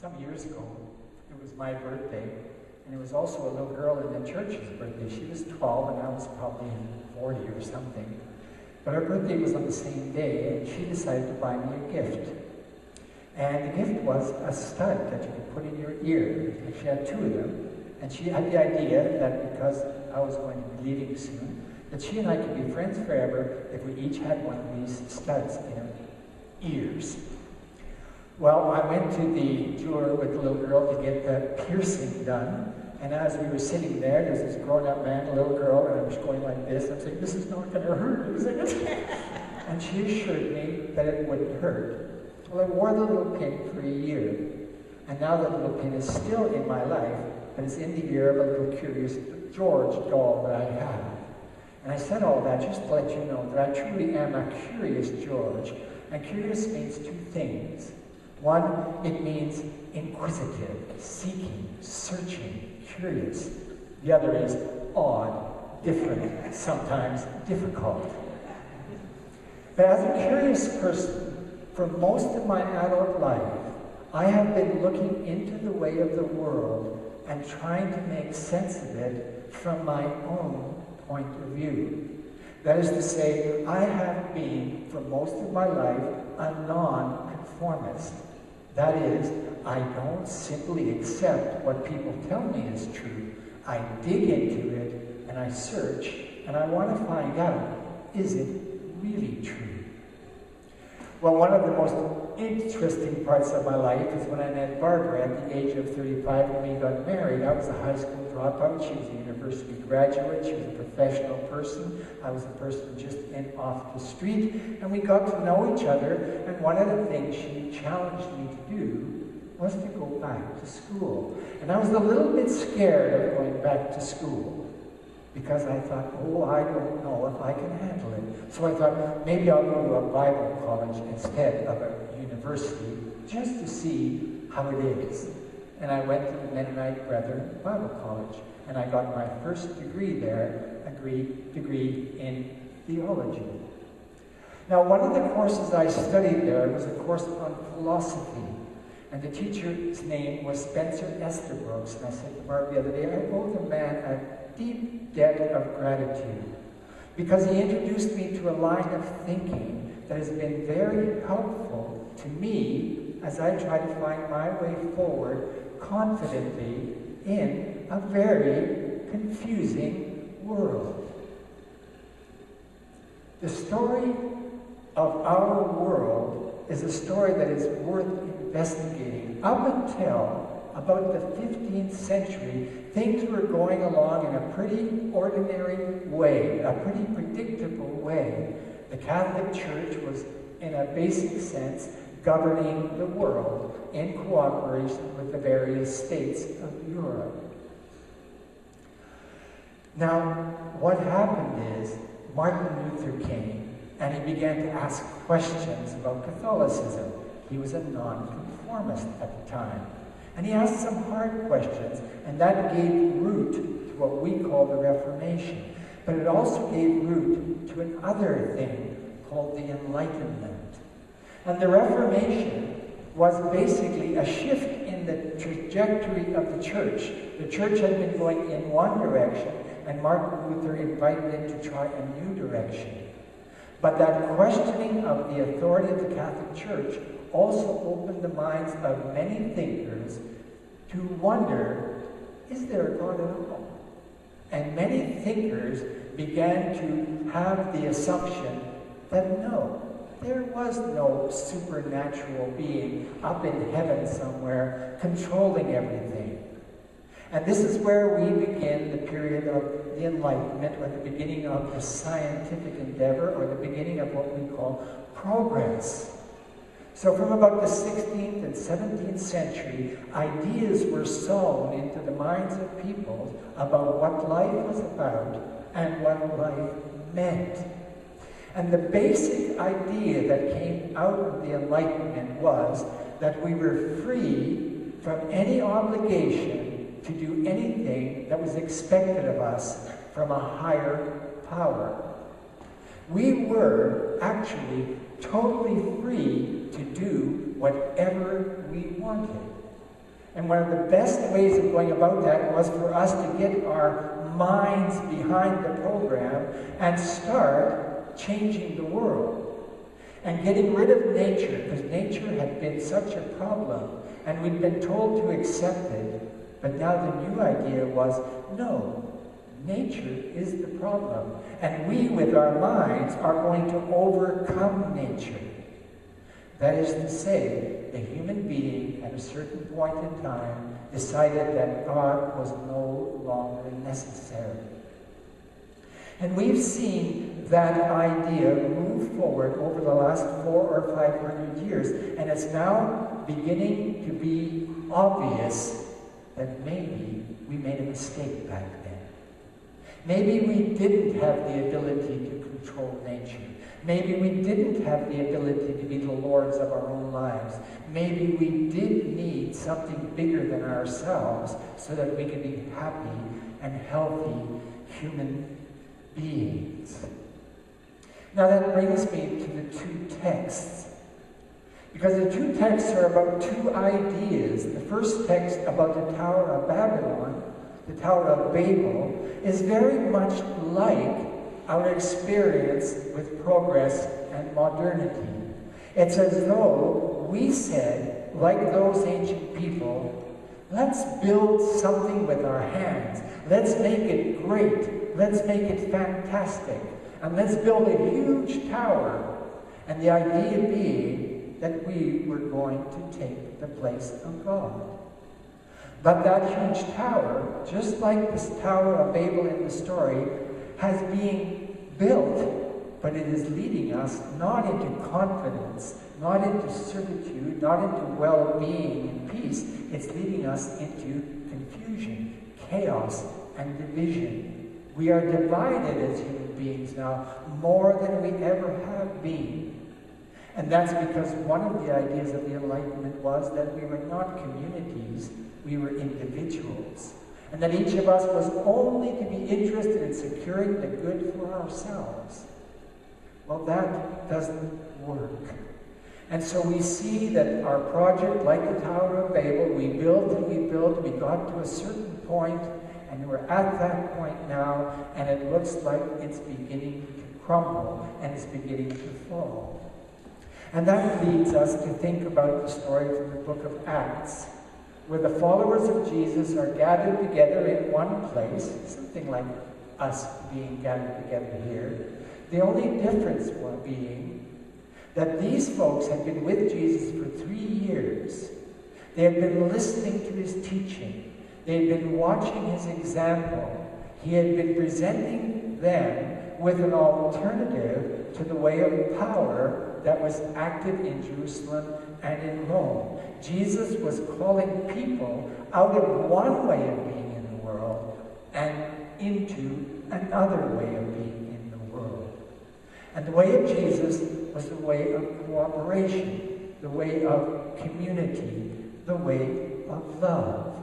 some years ago, it was my birthday, and it was also a little girl in the church's birthday. She was 12, and I was probably 40 or something. But her birthday was on the same day, and she decided to buy me a gift. And the gift was a stud that you could put in your ear. And she had 2 of them. And she had the idea that because I was going to be leaving soon, that she and I could be friends forever if we each had one of these studs in our ears. Well, I went to the jeweler with the little girl to get the piercing done. And as we were sitting there, there's this grown-up man, a little girl, and I was going like this. I'm saying, this is not going to hurt, is it? And she assured me that it wouldn't hurt. Well, I wore the little pin for a year. And now the little pin is still in my life, but it's in the ear of a little Curious George doll that I have. And I said all that just to let you know that I truly am a Curious George. And curious means 2 things. One, it means inquisitive, seeking, searching, curious. The other is odd, different, sometimes difficult. But as a curious person, for most of my adult life, I have been looking into the way of the world and trying to make sense of it from my own point of view. That is to say, I have been, for most of my life, a non-conformist. That is, I don't simply accept what people tell me is true. I dig into it, and I search, and I want to find out, is it really true? Well, one of the most interesting parts of my life is when I met Barbara at the age of 35 when we got married. I was a high school dropout. She was a university graduate. She was a professional person. I was a person just in off the street. And we got to know each other. And one of the things she challenged me to do was to go back to school. And I was a little bit scared of going back to school, because I thought, oh, I don't know if I can handle it. So I thought, maybe I'll go to a Bible college instead of a university, just to see how it is. And I went to the Mennonite Brethren Bible College, and I got my first degree there, a degree in theology. Now, one of the courses I studied there was a course on philosophy, and the teacher's name was Spencer Estabrooks. And I said to Barb the other day, I owe the man a deep debt of gratitude, because he introduced me to a line of thinking that has been very helpful to me as I try to find my way forward confidently in a very confusing world. The story of our world is a story that is worth investigating. Up until about the 15th century, things were going along in a pretty ordinary way, a pretty predictable way. The Catholic Church was, in a basic sense, governing the world in cooperation with the various states of Europe. Now, what happened is Martin Luther came and he began to ask questions about Catholicism. He was a nonconformist at the time. And he asked some hard questions, and that gave root to what we call the Reformation. But it also gave root to another thing called the Enlightenment. And the Reformation was basically a shift in the trajectory of the church. The church had been going in one direction, and Martin Luther invited it to try a new direction. But that questioning of the authority of the Catholic Church also opened the minds of many thinkers to wonder, is there a God at all? And many thinkers began to have the assumption that no, there was no supernatural being up in heaven somewhere controlling everything. And this is where we begin the period of the Enlightenment, or the beginning of the scientific endeavor, or the beginning of what we call progress. So from about the 16th and 17th century, ideas were sown into the minds of people about what life was about and what life meant. And the basic idea that came out of the Enlightenment was that we were free from any obligation to do anything that was expected of us from a higher power. We were actually totally free to do whatever we wanted. And one of the best ways of going about that was for us to get our minds behind the program and start changing the world. And getting rid of nature, because nature had been such a problem, and we'd been told to accept it. But now the new idea was, no, nature is the problem. And we, with our minds, are going to overcome nature. That is to say, the human being, at a certain point in time, decided that God was no longer necessary. And we've seen that idea move forward over the last 400 or 500 years, and it's now beginning to be obvious that maybe we made a mistake back then. Maybe we didn't have the ability to control nature. Maybe we didn't have the ability to be the lords of our own lives. Maybe we did need something bigger than ourselves so that we could be happy and healthy human beings. Now that brings me to the two texts. Because the two texts are about two ideas. The first text about the Tower of Babylon, the Tower of Babel, is very much like our experience with progress and modernity. It's as though we said, like those ancient people, let's build something with our hands. Let's make it great. Let's make it fantastic. And let's build a huge tower. And the idea being that we were going to take the place of God. But that huge tower, just like this Tower of Babel in the story, has been built, but it is leading us not into confidence, not into certitude, not into well-being and peace. It's leading us into confusion, chaos, and division. We are divided as human beings now more than we ever have been. And that's because one of the ideas of the Enlightenment was that we were not communities, we were individuals. And that each of us was only to be interested in securing the good for ourselves. Well, that doesn't work. And so we see that our project, like the Tower of Babel, we built and we built, we got to a certain point, and we're at that point now, and it looks like it's beginning to crumble, and it's beginning to fall. And that leads us to think about the story from the book of Acts, where the followers of Jesus are gathered together in one place, something like us being gathered together here. The only difference being that these folks had been with Jesus for 3 years. They had been listening to his teaching. They had been watching his example. He had been presenting them with an alternative to the way of power that was active in Jerusalem and in Rome. Jesus was calling people out of one way of being in the world and into another way of being in the world. And the way of Jesus was the way of cooperation, the way of community, the way of love.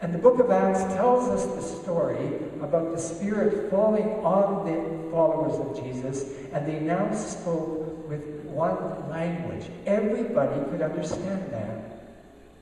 And the book of Acts tells us the story about the Spirit falling on the followers of Jesus, and they now spoke with one language. Everybody could understand that.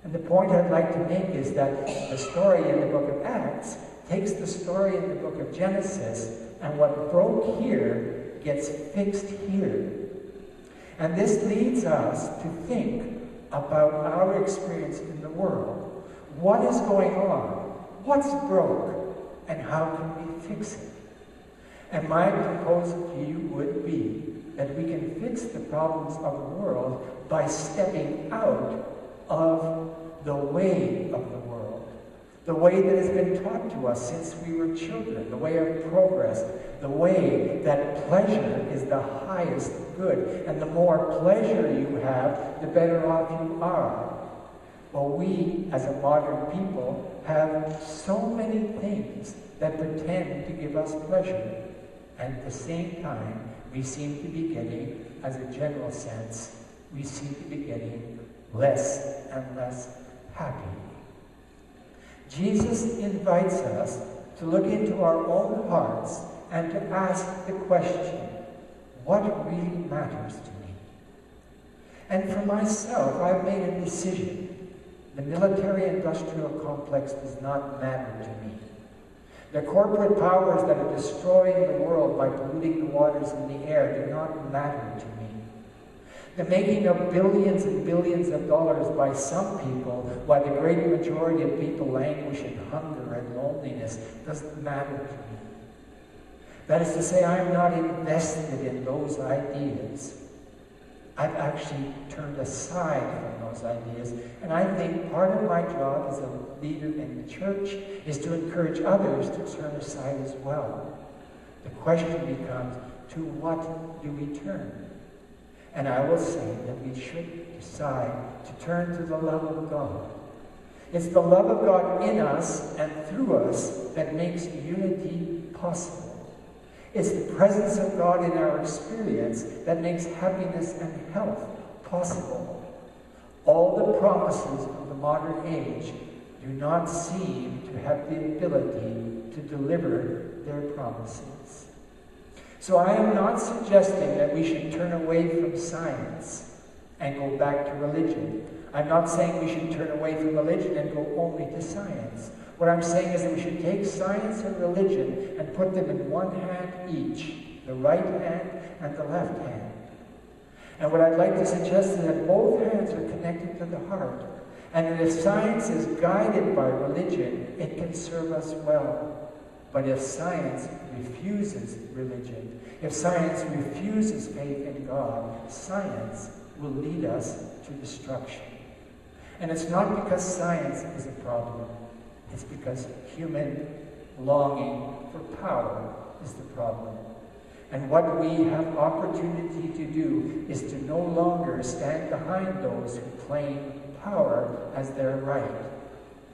And the point I'd like to make is that the story in the book of Acts takes the story in the book of Genesis, and what broke here gets fixed here. And this leads us to think about our experience in the world. What is going on? What's broke? And how can we fix it? And my proposal to you would be that we can fix the problems of the world by stepping out of the way of the world. The way that has been taught to us since we were children, the way of progress, the way that pleasure is the highest good, and the more pleasure you have, the better off you are. Well, we, as a modern people, have so many things that pretend to give us pleasure, and at the same time, we seem to be getting, as a general sense, we seem to be getting less and less happy. Jesus invites us to look into our own hearts and to ask the question, what really matters to me? And for myself, I've made a decision The military-industrial complex does not matter to me. The corporate powers that are destroying the world by polluting the waters and the air do not matter to me. The making of billions and billions of dollars by some people, while the great majority of people languish in hunger and loneliness, doesn't matter to me. That is to say, I'm not invested in those ideas. I've actually turned aside from those ideas. And I think part of my job as a leader in the church is to encourage others to turn aside as well. The question becomes, to what do we turn? And I will say that we should decide to turn to the love of God. It's the love of God in us and through us that makes unity possible. It's the presence of God in our experience that makes happiness and health possible. All the promises of the modern age do not seem to have the ability to deliver their promises. So I am not suggesting that we should turn away from science and go back to religion. I'm not saying we should turn away from religion and go only to science. What I'm saying is that we should take science and religion and put them in one hand each, the right hand and the left hand. And what I'd like to suggest is that both hands are connected to the heart, and that if science is guided by religion, it can serve us well. But if science refuses religion, if science refuses faith in God, science will lead us to destruction. And it's not because science is a problem. It's because human longing for power is the problem. And what we have opportunity to do is to no longer stand behind those who claim power as their right,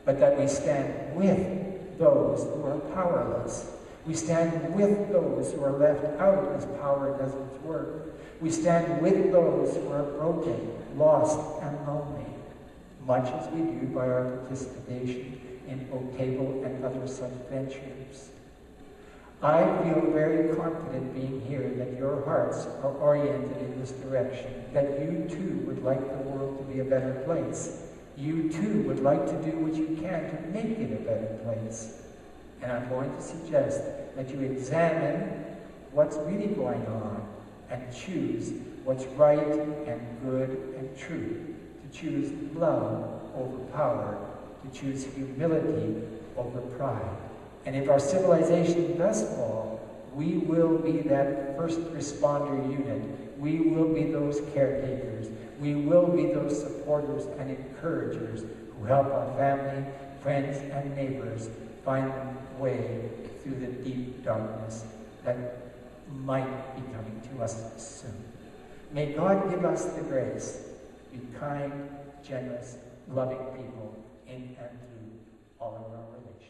but that we stand with those who are powerless. We stand with those who are left out as power doesn't work. We stand with those who are broken, lost, and lonely, much as we do by our participation in Oak Table and other such ventures. I feel very confident being here that your hearts are oriented in this direction, that you too would like the world to be a better place. You too would like to do what you can to make it a better place. And I'm going to suggest that you examine what's really going on and choose what's right and good and true, to choose love over power, to choose humility over pride. And if our civilization does fall, we will be that first responder unit. We will be those caretakers. We will be those supporters and encouragers who help our family, friends, and neighbors find a way through the deep darkness that might be coming to us soon. May God give us the grace to be kind, generous, loving people in and through all of our relations.